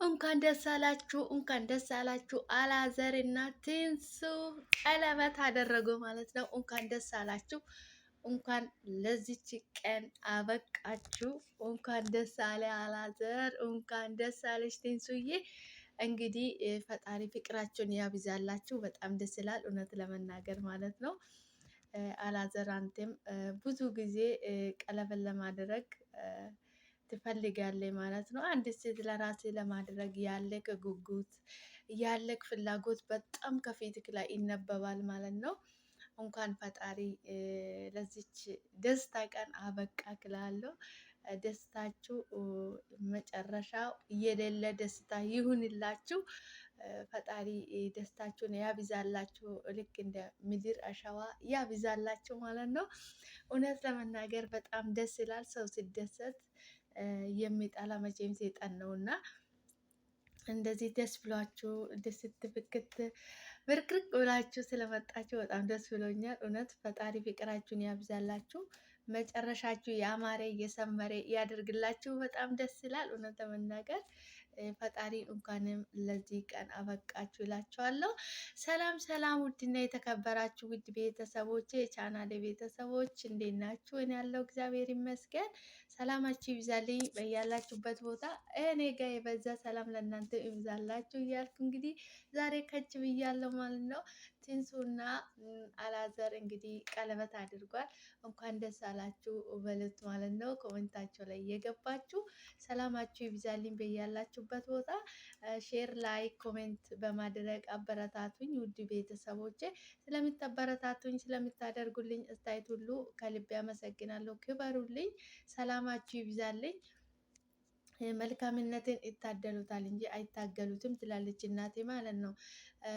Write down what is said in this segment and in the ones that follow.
እንኳን ደስ አላችሁ፣ እንኳን ደስ አላችሁ። አላዘር እና ትንሱ ቀለበት አደረጉ ማለት ነው። እንኳን ደስ አላችሁ፣ እንኳን ለዚች ቀን አበቃችሁ። እንኳን ደስ አለ አላዘር፣ እንኳን ደስ አለች ትንሱዬ። እንግዲህ ፈጣሪ ፍቅራቸውን ያብዛላችሁ። በጣም ደስ ይላል እውነት ለመናገር ማለት ነው። አላዘር አንተም ብዙ ጊዜ ቀለበት ለማድረግ ትፈልጋለህ ማለት ነው። አንድ ሴት ለራሴ ለማድረግ ያለክ ጉጉት ያለክ ፍላጎት በጣም ከፊትክ ላይ ይነበባል ማለት ነው። እንኳን ፈጣሪ ለዚች ደስታ ቀን አበቃ ክላለሁ። ደስታችሁ መጨረሻው የሌለ ደስታ ይሁንላችሁ። ፈጣሪ ደስታችሁን ያብዛላችሁ። ልክ እንደ ምድር አሸዋ ያብዛላችሁ ማለት ነው። እውነት ለመናገር በጣም ደስ ይላል ሰው ሲደሰት። የሚጠላ መቼም ሰይጣን ነውና እንደዚህ ደስ ብሏችሁ ደስት ፍክት ብርቅርቅ ብላችሁ ስለመጣችሁ በጣም ደስ ብሎኛል። እውነት ፈጣሪ ፍቅራችሁን ያብዛላችሁ፣ መጨረሻችሁ ያማረ የሰመረ ያደርግላችሁ። በጣም ደስ ይላል እውነት ለመናገር። ፈጣሪ እንኳንም ለዚህ ቀን አበቃችሁ ይላችኋለሁ። ሰላም ሰላም፣ ውድና የተከበራችሁ ውድ ቤተሰቦቼ የቻናሌ ቤተሰቦች እንዴት ናችሁ? እኔ ያለው እግዚአብሔር ይመስገን። ሰላማችሁ ይብዛልኝ በያላችሁበት ቦታ። እኔ ጋር የበዛ ሰላም ለእናንተ ይብዛላችሁ እያልኩ እንግዲህ ዛሬ ከች ብያለሁ ማለት ነው። ትንሱና አላዘር እንግዲህ ቀለበት አድርጓል። እንኳን ደስ አላችሁ በሉት ማለት ነው። ኮሜንታቸው ላይ እየገባችሁ ሰላማችሁ ይብዛልኝ በያላችሁበት ቦታ። ሼር ላይክ ኮሜንት በማድረግ አበረታቱኝ ውድ ቤተሰቦቼ። ስለምታበረታቱኝ ስለምታደርጉልኝ አስተያየት ሁሉ ከልቤ አመሰግናለሁ። ክበሩልኝ፣ ሰላማችሁ ይብዛልኝ። መልካምነትን ይታደሉታል እንጂ አይታገሉትም ትላለች እናቴ ማለት ነው።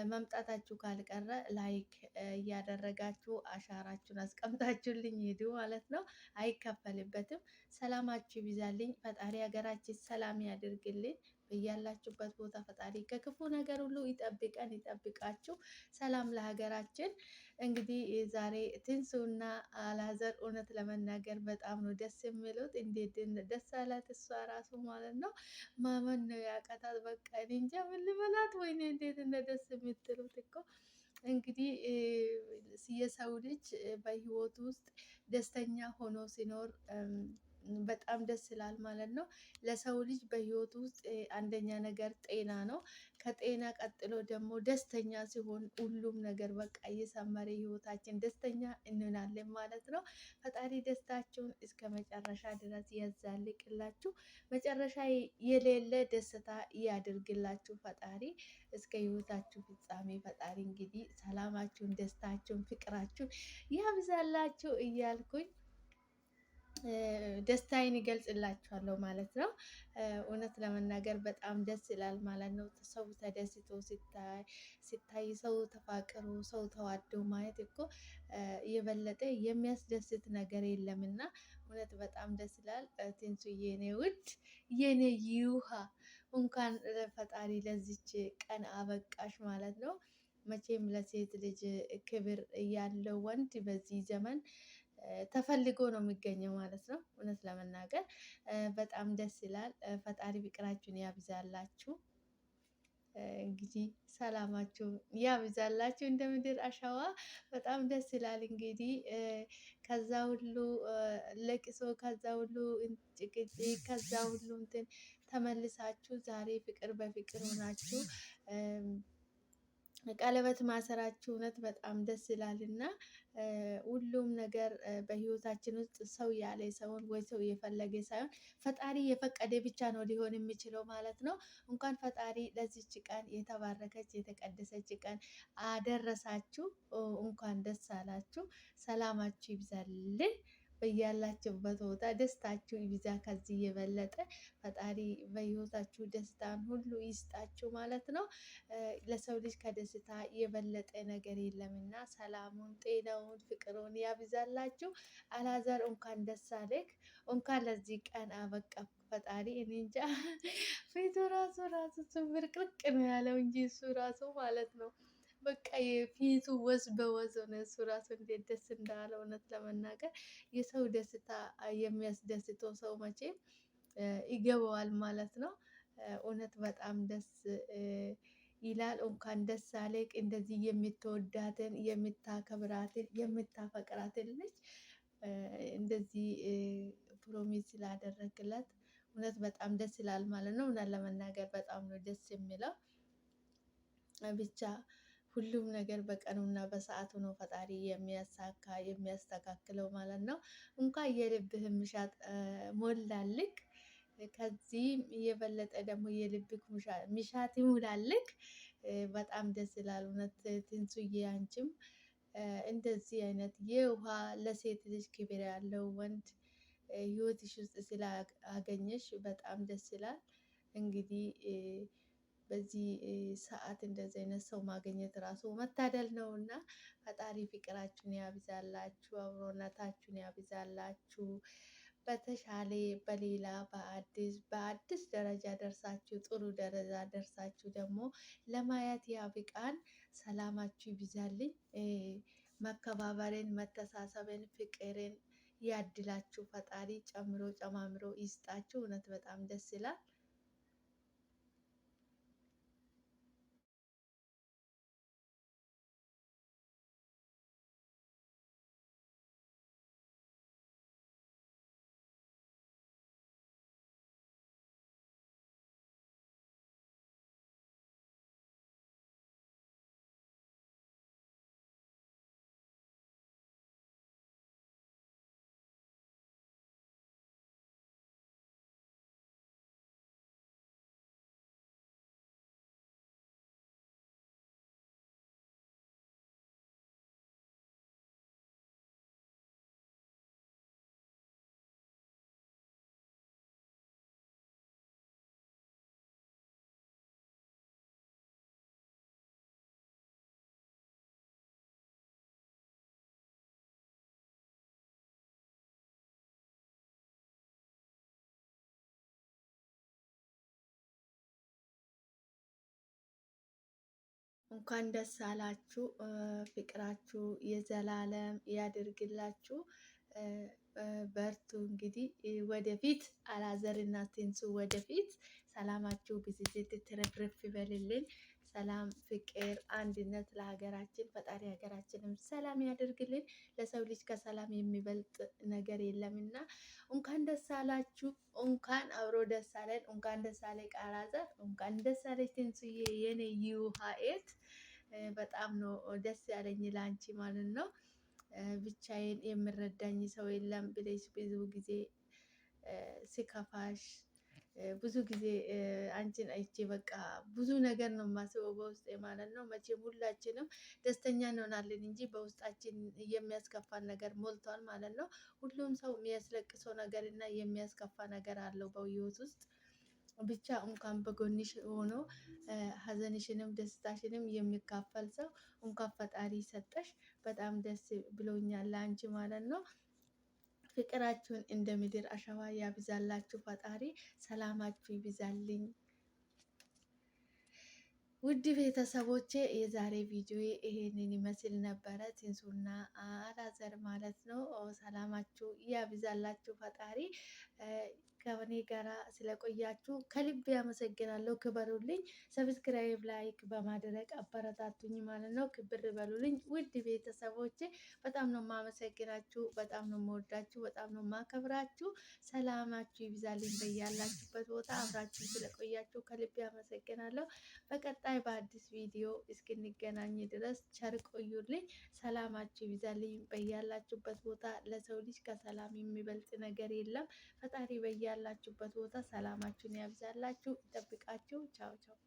መምጣታችሁ ካልቀረ ላይክ እያደረጋችሁ አሻራችሁን አስቀምጣችሁልኝ ሂዱ ማለት ነው። አይከፈልበትም። ሰላማችሁ ይብዛልኝ። ፈጣሪ ሀገራችን ሰላም ያድርግልኝ። በያላችሁበት ቦታ ፈጣሪ ከክፉ ነገር ሁሉ ይጠብቀን ይጠብቃችሁ። ሰላም ለሀገራችን። እንግዲህ ዛሬ ትንሱና አላዘር እውነት ለመናገር በጣም ነው ደስ የሚሉት። እንዴት ደስ አላት እሷ ራሱ ማለት ነው። ማመን ነው ያቃታት። በቃ እኔ እንጃ ምን ልበላት። ወይኔ እንዴት እንደ ደስ የምትሉት እኮ እንግዲህ የሰው ልጅ በህይወቱ ውስጥ ደስተኛ ሆኖ ሲኖር በጣም ደስ ይላል ማለት ነው። ለሰው ልጅ በህይወቱ ውስጥ አንደኛ ነገር ጤና ነው። ከጤና ቀጥሎ ደግሞ ደስተኛ ሲሆን ሁሉም ነገር በቃ እየሰመረ ህይወታችን ደስተኛ እንሆናለን ማለት ነው። ፈጣሪ ደስታችሁን እስከ መጨረሻ ድረስ ያዛልቅላችሁ። መጨረሻ የሌለ ደስታ ያድርግላችሁ ፈጣሪ እስከ ህይወታችሁ ፍጻሜ። ፈጣሪ እንግዲህ ሰላማችሁን፣ ደስታችሁን፣ ፍቅራችሁን ያብዛላችሁ እያልኩኝ ደስታዬን ይገልጽላችኋለሁ ማለት ነው። እውነት ለመናገር በጣም ደስ ይላል ማለት ነው። ሰው ተደስቶ ሲታይ ሰው ተፋቅሮ ሰው ተዋዶ ማየት እኮ የበለጠ የሚያስደስት ነገር የለምና እውነት በጣም ደስ ይላል። ትንሱዬ የኔ ውድ የኔ ይውሃ እንኳን ፈጣሪ ለዚች ቀን አበቃሽ ማለት ነው። መቼም ለሴት ልጅ ክብር ያለው ወንድ በዚህ ዘመን ተፈልጎ ነው የሚገኘው ማለት ነው። እውነት ለመናገር በጣም ደስ ይላል። ፈጣሪ ፍቅራችሁን ያብዛላችሁ። እንግዲህ ሰላማችሁ ያብዛላችሁ እንደ ምድር አሸዋ። በጣም ደስ ይላል። እንግዲህ ከዛ ሁሉ ለቅሶ፣ ከዛ ሁሉ ጭቅጭቅ፣ ከዛ ሁሉ እንትን ተመልሳችሁ ዛሬ ፍቅር በፍቅር ሆናችሁ ቀለበት ማሰራችሁ እውነት በጣም ደስ ይላል። እና ሁሉም ነገር በህይወታችን ውስጥ ሰው ያለ ሰውን ወይ ሰው የፈለገ ሳይሆን ፈጣሪ የፈቀደ ብቻ ነው ሊሆን የሚችለው ማለት ነው። እንኳን ፈጣሪ ለዚች ቀን የተባረከች የተቀደሰች ቀን አደረሳችሁ። እንኳን ደስ አላችሁ። ሰላማችሁ ይብዛልን። በያላችሁበት ቦታ ደስታችሁ ይብዛ። ከዚህ የበለጠ ፈጣሪ በህይወታችሁ ደስታን ሁሉ ይስጣችሁ ማለት ነው። ለሰው ልጅ ከደስታ የበለጠ ነገር የለምና ሰላሙን፣ ጤናውን፣ ፍቅሩን ያብዛላችሁ። አላዘር እንኳን ደስ አለህ። እንኳን ለዚህ ቀን አበቃ ፈጣሪ። እኔ እንጃ ፊቱ ራሱ ስብርቅርቅ ነው ያለው እንጂ እሱ ራሱ ማለት ነው በቃ የፊቱ ወዝ በወዝ ሆነ። እሱ ራሱ እንዴት ደስ እንዳለ እውነት ለመናገር የሰው ደስታ የሚያስደስተው ሰው መቼም ይገባዋል ማለት ነው። እውነት በጣም ደስ ይላል። እንኳን ደስ አለህ። እንደዚህ የምትወዳትን የምታከብራትን የምታፈቅራትን ልጅ እንደዚህ ፕሮሚስ ስላደረግላት እውነት በጣም ደስ ይላል ማለት ነው። እውነት ለመናገር በጣም ነው ደስ የሚለው። ብቻ ሁሉም ነገር በቀኑና በሰዓቱ ነው ፈጣሪ የሚያሳካ የሚያስተካክለው ማለት ነው። እንኳን የልብህን ምሻት ሞላልክ። ከዚህም የበለጠ ደግሞ የልብክ ምሻት ይሙላልክ። በጣም ደስ ይላል እውነት ትንሱዬ አንቺም እንደዚህ አይነት የውሃ ለሴት ልጅ ክብር ያለው ወንድ ህይወትሽ ውስጥ ስላገኘሽ በጣም ደስ ይላል። እንግዲህ በዚህ ሰዓት እንደዚህ አይነት ሰው ማግኘት ራሱ መታደል ነውና ፈጣሪ ፍቅራችሁን ያብዛላችሁ፣ አብሮነታችሁን ያብዛላችሁ። በተሻለ በሌላ በአዲስ ደረጃ ደርሳችሁ ጥሩ ደረጃ ደርሳችሁ ደግሞ ለማየት ያብቃን። ሰላማችሁ ይብዛልኝ። መከባበርን፣ መተሳሰብን፣ ፍቅርን ያድላችሁ ፈጣሪ ጨምሮ ጨማምሮ ይስጣችሁ። እውነት በጣም ደስ ይላል። እንኳን ደስ አላችሁ። ፍቅራችሁ የዘላለም ያድርግላችሁ። በርቱ። እንግዲህ ወደፊት አላዘርና ትንሱ ወደፊት ሰላማችሁ ብዝዝት ትረፍረፍ ይበልልን። ሰላም፣ ፍቅር፣ አንድነት ለሀገራችን ፈጣሪ ሀገራችንም ሰላም ያደርግልን። ለሰው ልጅ ከሰላም የሚበልጥ ነገር የለምና እንኳን ደስ አላችሁ። እንኳን አብሮ ደስ አለን። እንኳን ደስ አለ ቃላዘር፣ እንኳን ደስ አለች ትንሱዬ የኔ ይውሃኤት። በጣም ነው ደስ ያለኝ ላንቺ ማለት ነው። ብቻዬን የምረዳኝ ሰው የለም ብለሽ ብዙ ጊዜ ሲከፋሽ ብዙ ጊዜ አንቺን አይቼ በቃ ብዙ ነገር ነው የማስበው በውስጤ ማለት ነው። መቼም ሁላችንም ደስተኛ እንሆናለን እንጂ በውስጣችን የሚያስከፋን ነገር ሞልቷል ማለት ነው። ሁሉም ሰው የሚያስለቅሰው ነገር እና የሚያስከፋ ነገር አለው በህይወት ውስጥ። ብቻ እንኳን በጎንሽ ሆኖ ሀዘንሽንም ደስታሽንም የሚካፈል ሰው እንኳን ፈጣሪ ሰጠሽ። በጣም ደስ ብሎኛል ለአንቺ ማለት ነው። ፍቅራችሁን እንደ ምድር አሸዋ ያብዛላችሁ ፈጣሪ። ሰላማችሁ ይብዛልኝ። ውድ ቤተሰቦቼ የዛሬ ቪዲዮ ይሄንን ይመስል ነበረ። ትንሱና አላዘር ማለት ነው። ሰላማችሁ ያብዛላችሁ ፈጣሪ። ከእኔ ጋራ ስለቆያችሁ ከልብ ያመሰግናለሁ። ክበሩልኝ። ሰብስክራይብ ላይክ በማድረግ አበረታቱኝ ማለት ነው። ክብር በሉልኝ ውድ ቤተሰቦቼ። በጣም ነው የማመሰግናችሁ። በጣም ነው የምወዳችሁ። በጣም ነው የማከብራችሁ። ሰላማችሁ ይብዛልኝ በያላችሁበት ቦታ። አብራችሁ ስለቆያችሁ ከልብ ያመሰግናለሁ። በቀጣይ በአዲስ ቪዲዮ እስክንገናኝ ድረስ ቸር ቆዩልኝ። ሰላማችሁ ይብዛልኝ በያላችሁበት ቦታ። ለሰው ልጅ ከሰላም የሚበልጥ ነገር የለም። ፈጣሪ በያላችሁበት ቦታ ሰላማችሁን ያብዛላችሁ፣ ይጠብቃችሁ። ቻው ቻው።